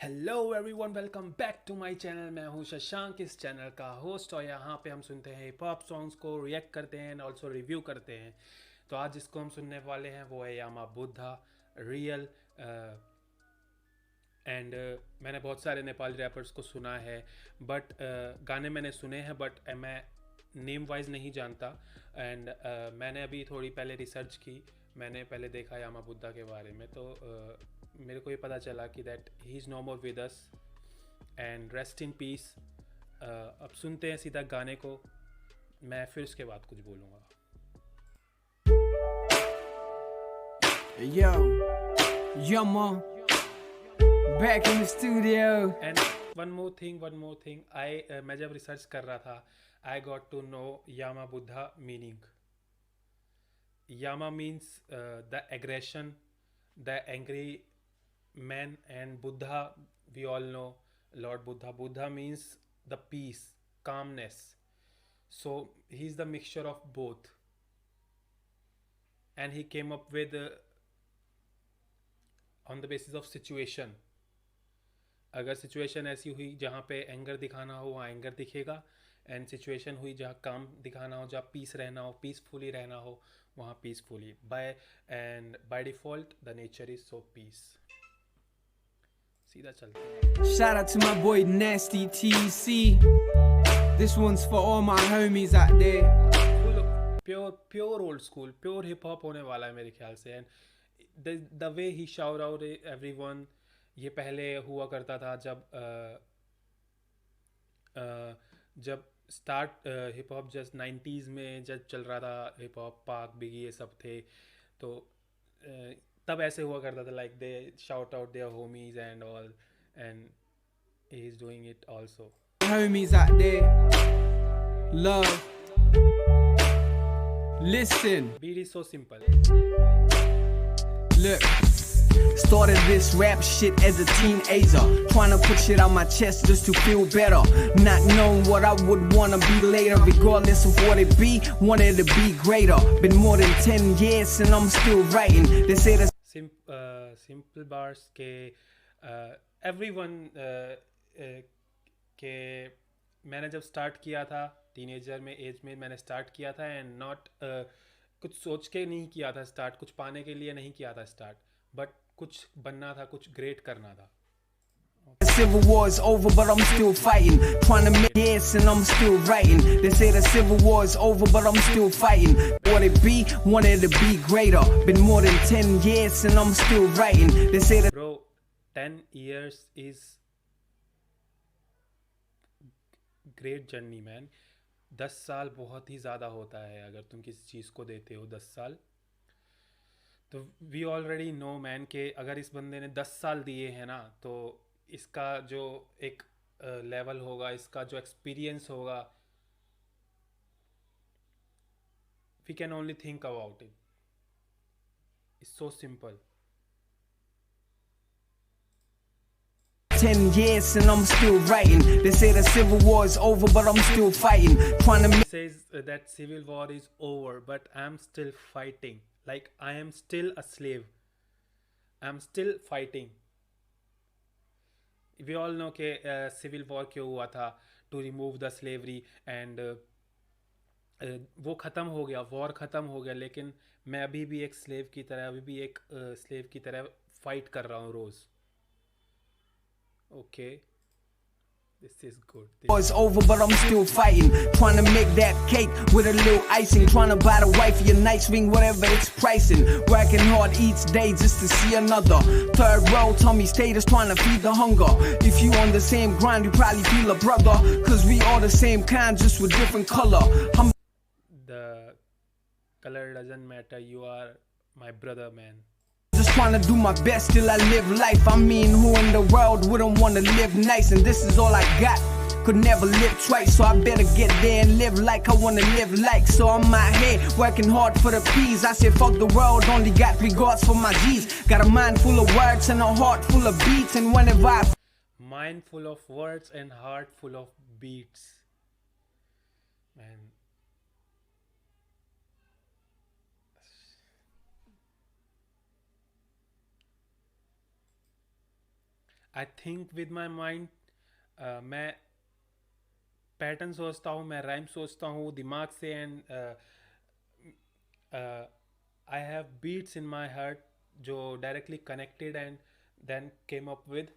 Hello everyone, welcome back to my channel. मैं हूं शशांक, इस चैनल का होस्ट, और यहाँ पे हम सुनते हैं हिप हॉप सॉन्ग्स को, रिएक्ट करते हैं एंड ऑल्सो रिव्यू करते हैं। तो आज जिसको हम सुनने वाले हैं वो है यामा बुद्धा रियल। एंड मैंने बहुत सारे नेपाली रैपर्स को सुना है, बट गाने मैंने सुने हैं, बट मैं नेम वाइज नहीं जानता। एंड मैंने अभी थोड़ी पहले रिसर्च की। मैंने पहले देखा यामा बुद्धा के बारे में, तो मेरे को ये पता चला कि that he is no more with us and rest in peace. अब सुनते हैं सीधा गाने को, मैं फिर उसके बाद कुछ बोलूँगा। Yo, Yama, back in the studio. And one more thing I मैं जब रिसर्च कर रहा था, I got to know Yama Buddha meaning. Yama means the aggression, the angry man, and Buddha we all know lord Buddha. Buddha means the peace, calmness. So he's the mixture of both, and he came up with on the basis of situation. अगर situation ऐसी हुई जहाँ पे anger दिखाना हो वहाँ anger दिखेगा, and situation हुई जहाँ काम दिखाना हो, जहाँ पीस रहना हो, पीसफुली रहना हो, वहाँ peacefully by default the nature is so peace. सीधा चलते हैं। Shout out to my boy Nasty TC. This one's for all my homies out there. Pure old school, pure hip hop होने वाला है मेरे ख्याल से। And the way he shout out everyone, ये पहले हुआ करता था जब start hip hop just 90s में जब चल रहा था, हिप हॉप पाक बिगी ये सब थे, तो तब ऐसे हुआ करता था, like they shout out their homies and all, and he is doing it also. Homies out there. Love. Listen. Beat is so simple. Look. Started this rap shit as a teenager, trying to put shit on my chest just to feel better, not knowing what I would wanna be later, regardless of what it be, wanted to be greater. Been more than 10 years and I'm still writing. They say the simple bars के everyone के मैंने जब start किया था teenager में as में मैंने start किया था, एंड नॉट कुछ सोच के नहीं किया था स्टार्ट, कुछ पाने के लिए नहीं किया था स्टार्ट, बट कुछ बनना था, कुछ ग्रेट करना था। Civil War is over, but I'm still fighting. Trying to make yes, and I'm still writing. They say the Civil War is over, but I'm still fighting. What it be, wanted to be greater. Been more than 10 years, and I'm still writing. They say that. Bro, 10 years is great journey man. 10 साल बहुत ही ज़्यादा होता है अगर तुम किसी चीज़ को देते हो 10 साल। तो वी ऑलरेडी नो मैन के अगर इस बंदे ने 10 साल दिए हैं ना, तो इसका जो एक लेवल होगा, इसका जो एक्सपीरियंस होगा, we can only think about it. It's so simple. 10 years and I'm still writing. They say the Civil War is over, but I'm still fighting. Trying to He make. says that civil war is over, but I'm still fighting. Like I am still a slave. I'm still fighting. We all know कि civil war क्यों हुआ था, to remove the slavery, and वो ख़त्म हो गया, war ख़त्म हो गया, लेकिन मैं अभी भी एक स्लेव की तरह, अभी भी एक स्लेव की तरह फाइट कर रहा हूँ रोज़। Okay, this is good. It's over, but I'm still fighting. Trying to make that cake with a little icing. Trying to buy the wifey a nice ring, whatever it's pricing. Working hard each day just to see another. Third row, Tommy status, trying to feed the hunger. If you on the same grind, you probably feel a brother. Cause we all the same kind, just with different color. The color doesn't matter, you are my brother, man. Just trying to do my best till I live life. I mean, who in the world wouldn't want to live nice? And this is all I got. Could never live twice, so I better get there and live like I wanna live like. So I'm out here working hard for the peas. I said fuck the world, only got regards for my G's. Got a mind full of words and a heart full of beats. And whenever I Mind full of words and heart full of beats, man. I think with my mind, मैं pattern सोचता हूँ, मैं rhyme सोचता हूँ दिमाग से, and I have beats in my heart जो directly connected and then came up with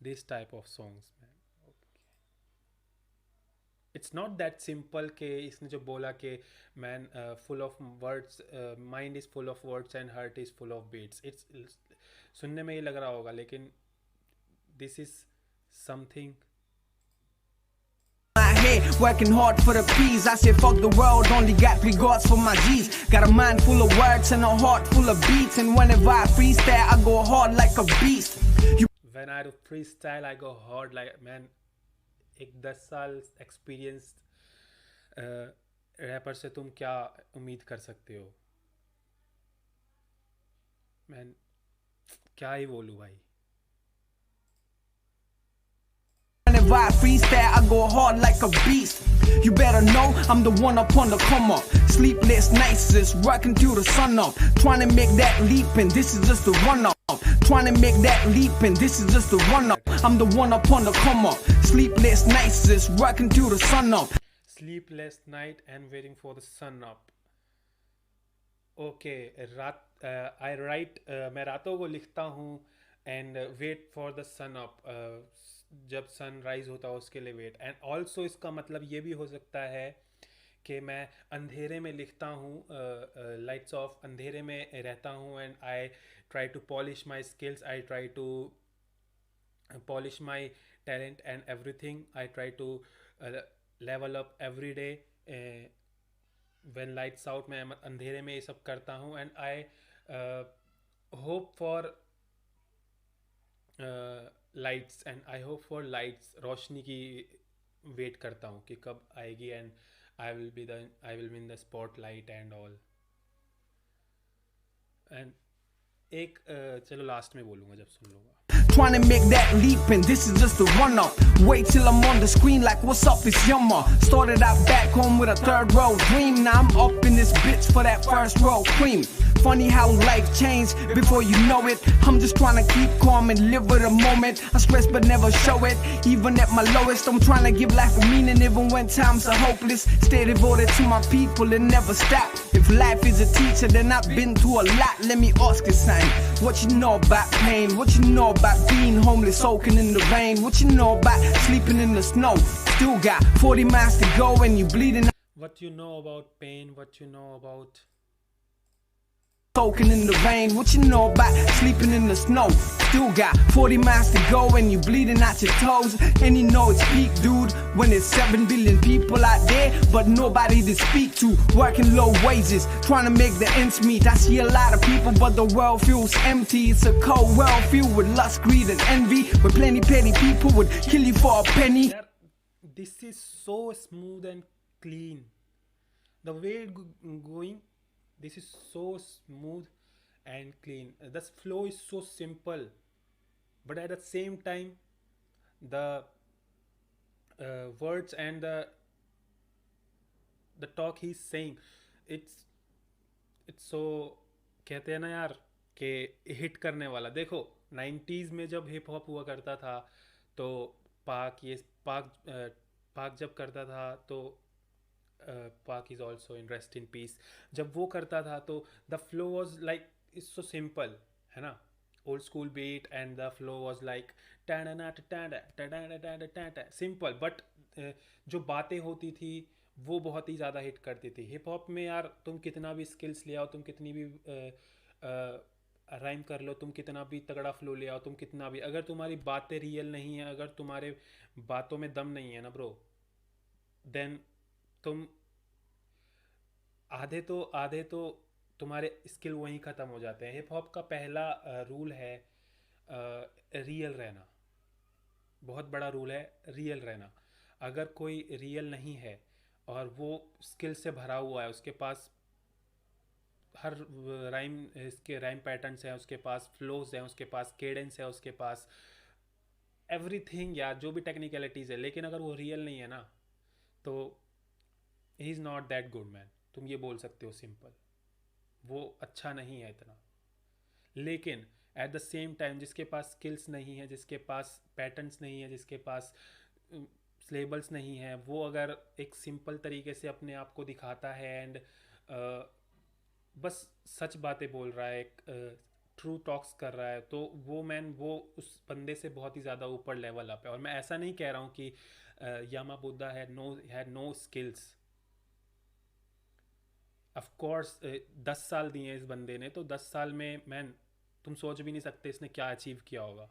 this type of songs man. It's not that simple कि इसने जो बोला कि man full of words, mind is full of words and heart is full of beats. It's सुनने में ये लग रहा होगा, लेकिन this is something. My head, working hard for the peas. I said fuck the world, only got regards for my G's. Got a mind full of words and a heart full of beats. And whenever I freestyle, I go hard like a beast. When I do freestyle, I go hard like man. एक 10 साल experience wrapper से तुम क्या उम्मीद कर सकते हो man. क्या ही बोलूँ भाई. Whenever I freestyle, I go hard like a beast. You better know I'm the one up on the come up. Sleepless nights, just working till the sun up. Trying to make that leap, and this is just the run up. Trying to make that leap, and this is just the run up. I'm the one up on the come up. Sleepless nights, just working till the sun up. Sleepless night and waiting for the sun up. Okay, रात I write, मैं रातों को लिखता हूँ and wait for the sun up. जब sun rise होता है उसके लिए वेट. एंड ऑल्सो इसका मतलब ये भी हो सकता है कि मैं अंधेरे में लिखता हूँ, लाइट्स ऑफ, अंधेरे में रहता हूँ and I try to polish my skills, I try to polish my talent and everything. I try to level up every day. When lights out, मैं अंधेरे में ये सब करता हूँ and I hope for lights and I hope for lights. रोशनी की wait करता हूँ कि कब आएगी and I will be in the spotlight and all. And एक चलो लास्ट में बोलूँगा जब सुन लूँगा. Trying to make that leap, and this is just the run up. Wait till I'm on the screen like what's up, it's Yumma. Started out back home with a third row dream. Now I'm up in this bitch for that first row cream. Funny how life changed before you know it. I'm just trying to keep calm and live with the moment. I stress but never show it. Even at my lowest, I'm trying to give life a meaning even when times are hopeless. Stay devoted to my people and never stop. If life is a teacher, then I've been through a lot. Let me ask you something. What you know about pain? What you know about being homeless, soaking in the rain? What you know about sleeping in the snow? Still got 40 miles to go and you bleeding. What you know about pain? What you know about soaking in the rain? What you know about sleeping in the snow? Still got 40 miles to go and you bleeding out your toes. And you know it's peak, dude, when there's 7 billion people out there, but nobody to speak to. Working low wages, trying to make the ends meet. I see a lot of people, but the world feels empty. It's a cold world filled with lust, greed, and envy, where plenty petty people would kill you for a penny. This is so smooth and clean. The way going, this is so smooth and clean. The flow is so simple, but at the same time, the words and the talk he's saying, it's so, कहते हैं ना यार कि hit करने वाला. देखो 90s में जब हिप हॉप हुआ करता था तो पाक जब करता था तो Pac is also in rest in peace. जब वो करता था तो the flow was like it's so simple, है ना, old school beat and the flow was like simple. But जो बातें होती थी वो बहुत ही ज़्यादा हिट करती थी. हिप हॉप में यार तुम कितना भी स्किल्स ले आओ, तुम कितनी भी राइम कर लो, तुम कितना भी तगड़ा फ्लो ले आओ, तुम कितना भी, अगर तुम्हारी बातें रियल नहीं है, अगर तुम्हारे बातों में दम नहीं है ना ब्रो, देन तुम आधे तो तुम्हारे स्किल वहीं ख़त्म हो जाते हैं. हिप हॉप का पहला रूल है रियल रहना. बहुत बड़ा रूल है रियल रहना. अगर कोई रियल नहीं है और वो स्किल से भरा हुआ है, उसके पास हर इसके राइम पैटर्न्स हैं, उसके पास फ्लोज हैं, उसके पास केडेंस है, उसके पास एवरीथिंग यार, जो भी टेक्निकलिटीज़ है, लेकिन अगर वो रियल नहीं है ना तो he is not that good man. तुम ये बोल सकते हो सिंपल, वो अच्छा नहीं है इतना. लेकिन एट द सेम टाइम जिसके पास स्किल्स नहीं है, जिसके पास पैटर्न्स नहीं है, जिसके पास सिलेबल्स नहीं है, वो अगर एक सिंपल तरीके से अपने आप को दिखाता है एंड बस सच बातें बोल रहा है, एक ट्रू टॉक्स कर रहा है, तो वो उस बंदे से बहुत ही ज़्यादा ऊपर लेवल अप है। और मैं ऐसा नहीं कह रहा हूँ कि Yama Buddha had no skills. Of course 10 साल दिए इस बंदे ने, तो 10 साल में मैन तुम सोच भी नहीं सकते इसने क्या अचीव किया होगा।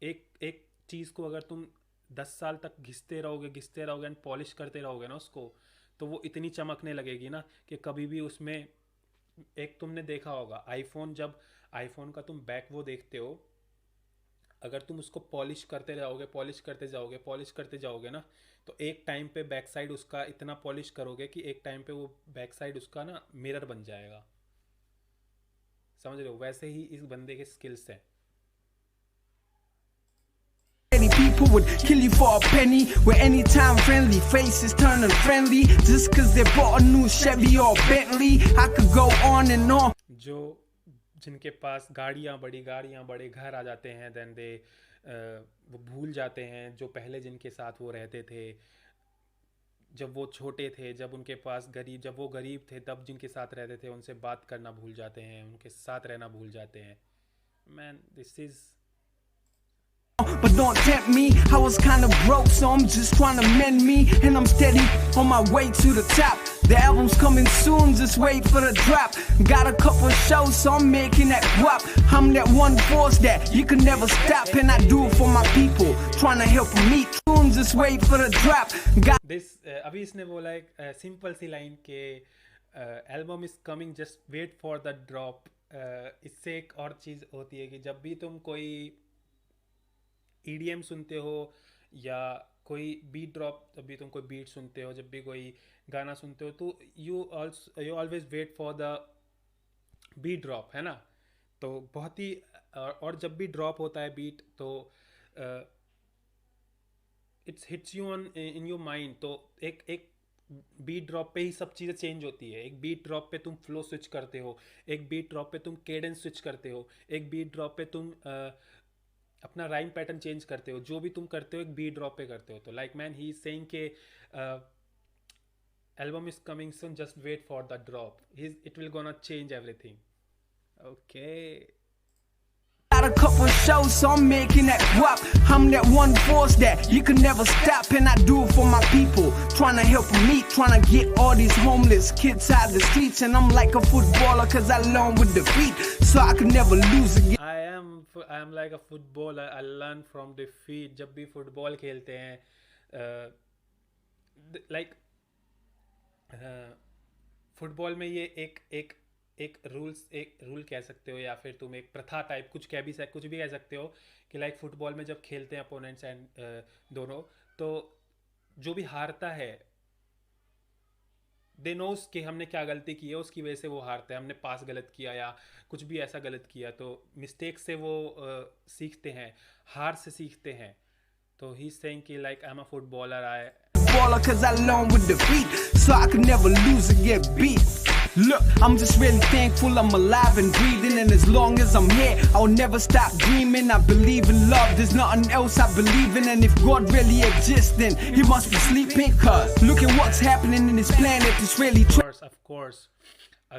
एक चीज़ को अगर तुम 10 साल तक घिसते रहोगे एंड पॉलिश करते रहोगे ना उसको, तो वो इतनी चमकने लगेगी ना कि कभी भी उसमें, एक तुमने देखा होगा आईफोन, जब आईफोन का तुम बैक वो देखते हो, अगर तुम उसको पॉलिश करते जाओगे ना, तो एक टाइम पे बैक साइड उसका इतना पॉलिश करोगे कि एक टाइम पे वो बैक साइड उसका ना मिरर बन जाएगा। समझ रहे हो? वैसे ही इस बंदे के स्किल्स हैं। People would kill you for a penny. We're anytime friendly, faces turn unfriendly just cause they bought a new Chevy or Bentley. I could go on and on. जिनके पास गाड़ियाँ बड़े घर आ जाते हैं, देन दे वो भूल जाते हैं जो पहले जिनके साथ वो रहते थे, जब वो छोटे थे, जब वो गरीब थे, तब जिनके साथ रहते थे उनसे बात करना भूल जाते हैं, उनके साथ रहना भूल जाते हैं। Man, this is But don't tempt me, I was kinda broke, so I'm just trying to mend me. And I'm steady on my way to the top. The album's coming soon, just wait for the drop. Got a couple shows, so I'm making that guap. I'm that one force that you can never stop. And I do it for my people, trying to help them meet soon, just wait for the drop. अभी इसने बोला एक simple सी line के album is coming, just wait for the drop. इससे एक और चीज़ होती है कि जब भी तुम कोई EDM सुनते हो या कोई बीट ड्रॉप, जब भी तुम कोई बीट सुनते हो, जब भी कोई गाना सुनते हो, तो you always wait for the beat drop, है ना? तो बहुत ही और जब भी ड्रॉप होता है बीट, तो it's hits you on in your mind. तो एक बीट ड्रॉप पे ही सब चीज़ें चेंज होती है। एक बीट ड्रॉप पे तुम फ्लो स्विच करते हो, एक बीट ड्रॉप पे तुम केडेंस स्विच करते हो, एक बीट ड्रॉप पे तुम अपना राइम पैटर्न चेंज करते हो। जो भी तुम करते हो एक बीट ड्रॉप पे करते हो। तो like man, he is saying के album is coming soon, just wait for the drop, it will gonna change everything. Okay, Got a couple shows, so I'm making that guap. I'm that one force that you can never stop. And I do it for my people, trying to help them eat, trying to get all these homeless kids out of the streets. And I'm like a footballer cause I learn with defeat, so I can never lose again. I am like a footballer, I learn from defeat. जब भी football खेलते हैं, like football में ये एक rule कह सकते हो, या फिर तुम एक प्रथा टाइप कुछ भी कह सकते हो कि लाइक फुटबॉल में जब खेलते हैं अपोनेंट्स एंड दोनों, तो जो भी हारता है दे नोस कि हमने क्या गलती की है, उसकी वजह से वो हारता है। हमने पास गलत किया या कुछ भी ऐसा गलत किया, तो मिस्टेक से वो सीखते हैं, हार से सीखते हैं। तो ही इज सेइंग कि like I am a footballer, cause I learn with defeat, so I can never lose or get beat. Look, I'm just really thankful I'm alive and breathing, and as long as I'm here, I'll never stop dreaming. I believe in love, there's nothing else I believe in, and if God really exists, then he must be sleeping, cause look at what's happening in this planet, it's really of course,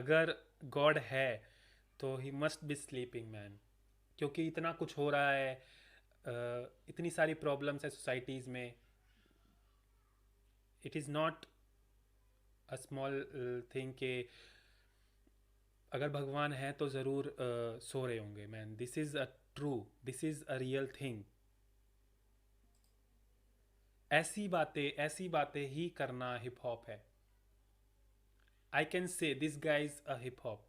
अगर God है तो he must be sleeping, man, क्योंकि इतना कुछ हो रहा है, इतनी सारी प्रॉब्लम्स है सोसाइटीज़ में। It is not a small thing के अगर भगवान है तो ज़रूर सो रहे होंगे, man. This is a real thing. ऐसी बातें ही करना हिप हॉप है। I can say this guy is a hip hop.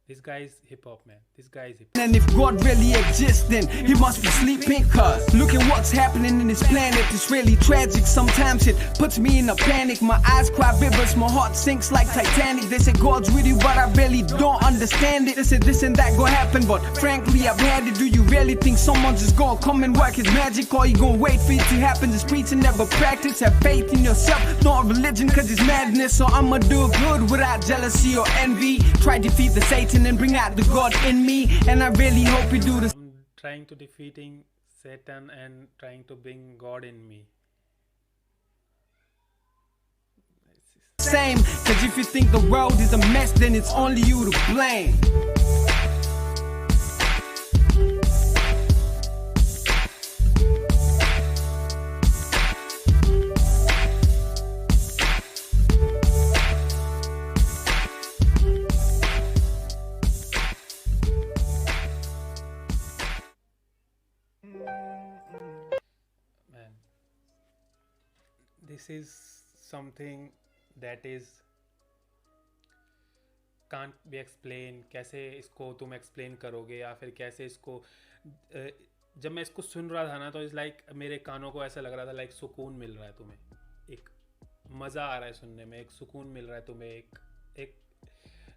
This guy is hip hop, man. This guy is hip hop. And if God really exists, then he must be sleeping, cause look at what's happening in this planet. It's really tragic. Sometimes it puts me in a panic. My eyes cry rivers, my heart sinks like Titanic. They say God's with you, but I really don't understand it. They say this and that gonna happen, but frankly I've had it. Do you really think someone's just gonna come and work his magic, or you gonna wait for it to happen? Just preach and never practice. Have faith in yourself, not religion, cause it's madness. So I'ma do good without jealousy or envy. Try to defeat the Satan motivation and bring out the God in me. And I really hope you do the I'm trying to defeating Satan and trying to bring God in me. same. Cause if you think the world is a mess, then it's only you to blame. Man, this is something that is can't be explain. कैसे इसको तुम explain करोगे, या फिर कैसे इसको जब मैं इसको सुन रहा था ना, तो इस लाइक मेरे कानों को ऐसा लग रहा था लाइक सुकून मिल रहा है तुम्हें, एक मज़ा आ रहा है सुनने में, एक सुकून मिल रहा है तुम्हें, एक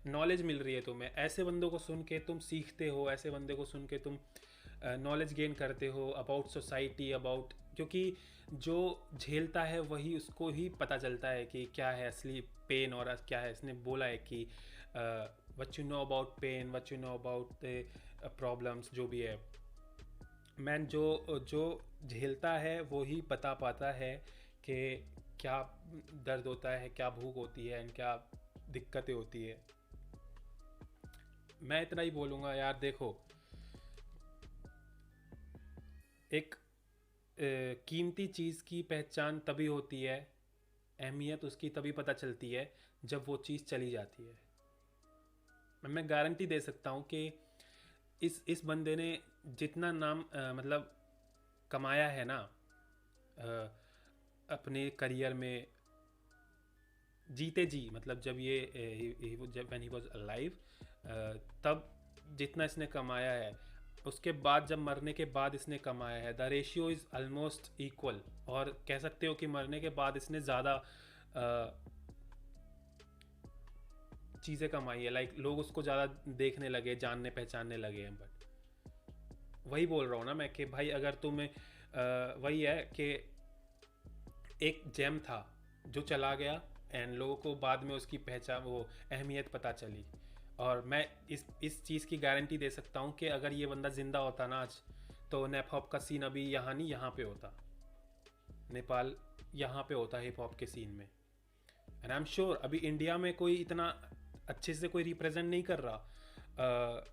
नॉलेज मिल रही है तुम्हें। ऐसे बंदों को सुन के तुम सीखते हो, ऐसे बंदे को सुन के तुम नॉलेज गेन करते हो अबाउट सोसाइटी, अबाउट, क्योंकि जो झेलता है वही उसको ही पता चलता है कि क्या है असली पेन और क्या है। इसने बोला है कि what you know about pain, what you know about problems, जो भी है मैन, जो झेलता है वो ही बता पाता है कि क्या दर्द होता है, क्या भूख होती है, एंड क्या दिक्कतें होती है। मैं इतना ही बोलूँगा यार, देखो एक कीमती चीज़ की पहचान तभी होती है, अहमियत उसकी तभी पता चलती है जब वो चीज़ चली जाती है। मैं गारंटी दे सकता हूँ कि इस बंदे ने जितना नाम मतलब कमाया है ना अपने करियर में, जीते जी, मतलब जब व्हेन ही वाज अलाइव, तब जितना इसने कमाया है, उसके बाद जब मरने के बाद इसने कमाया है, the ratio is almost equal. और कह सकते हो कि मरने के बाद इसने ज़्यादा चीज़ें कमाई है, लाइक लोग उसको ज़्यादा देखने लगे, जानने पहचानने लगे हैं। बट वही बोल रहा हूँ ना मैं कि भाई, अगर तुम्हें वही है कि एक जेम था जो चला गया एंड लोगों को बाद में उसकी पहचान, वो अहमियत पता चली। और मैं इस चीज़ की गारंटी दे सकता हूँ कि अगर ये बंदा ज़िंदा होता ना आज, तो हिप हॉप का सीन अभी यहाँ नहीं, यहाँ पे होता, नेपाल यहाँ पे होता हिप हॉप के सीन में। एंड आई एम श्योर अभी इंडिया में कोई इतना अच्छे से कोई रिप्रेजेंट नहीं कर रहा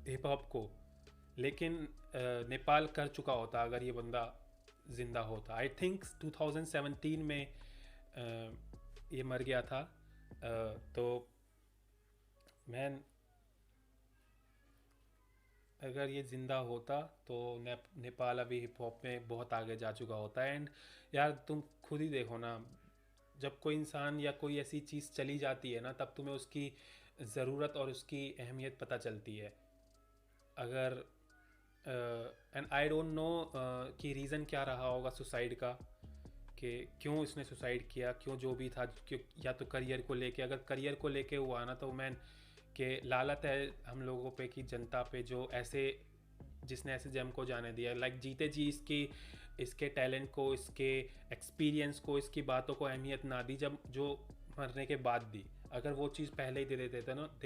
हिप हॉप को, लेकिन नेपाल कर चुका होता अगर ये बंदा ज़िंदा होता। आई थिंक 2017 में ये मर गया था। तो मैन, अगर ये ज़िंदा होता तो नेपाल अभी हिप हॉप में बहुत आगे जा चुका होता। एंड यार तुम खुद ही देखो ना, जब कोई इंसान या कोई ऐसी चीज़ चली जाती है ना, तब तुम्हें उसकी ज़रूरत और उसकी अहमियत पता चलती है। अगर एंड आई डोंट नो कि रीज़न क्या रहा होगा सुसाइड का, कि क्यों इसने सुसाइड किया, क्यों जो भी था, क्यों, या तो करियर को लेके, अगर करियर को लेके हुआ ना, तो मैन कि लालत है हम लोगों पे की जनता पे, जो ऐसे जिसने ऐसे जेम को जाने दिया, लाइक जीते जी इसके टैलेंट को, इसके एक्सपीरियंस को, इसकी बातों को अहमियत ना दी, जब जो मरने के बाद दी। अगर वो चीज़ पहले ही दे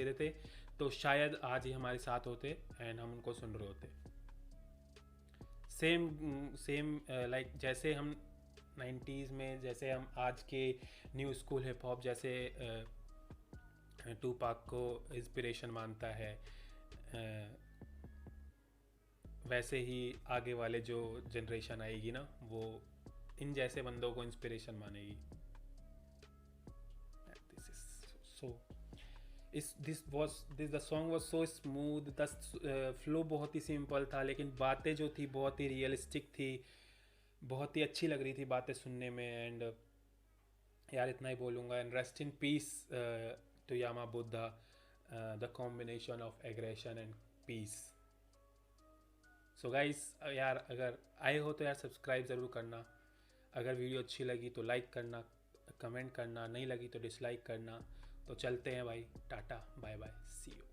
देते तो शायद आज ही हमारे साथ होते एंड हम उनको सुन रहे होते। सेम लाइक जैसे हम 90s में, जैसे हम आज के न्यू स्कूल हिप हॉप जैसे टूपाक को इंस्पिरेशन मानता है, वैसे ही आगे वाले जो जनरेशन आएगी ना, वो इन जैसे बंदों को इंस्पिरेशन मानेगी। The song was so smooth, the flow बहुत ही सिंपल था, लेकिन बातें जो थी बहुत ही रियलिस्टिक थी, बहुत ही अच्छी लग रही थी बातें सुनने में। एंड यार इतना ही बोलूँगा। And rest in piece to Yama Buddha, the combination of aggression and peace. So guys, यार अगर आए हो तो यार सब्सक्राइब ज़रूर करना, अगर वीडियो अच्छी लगी तो लाइक करना, कमेंट करना, नहीं लगी तो डिसलाइक करना। तो चलते हैं भाई, tata bye bye, see you.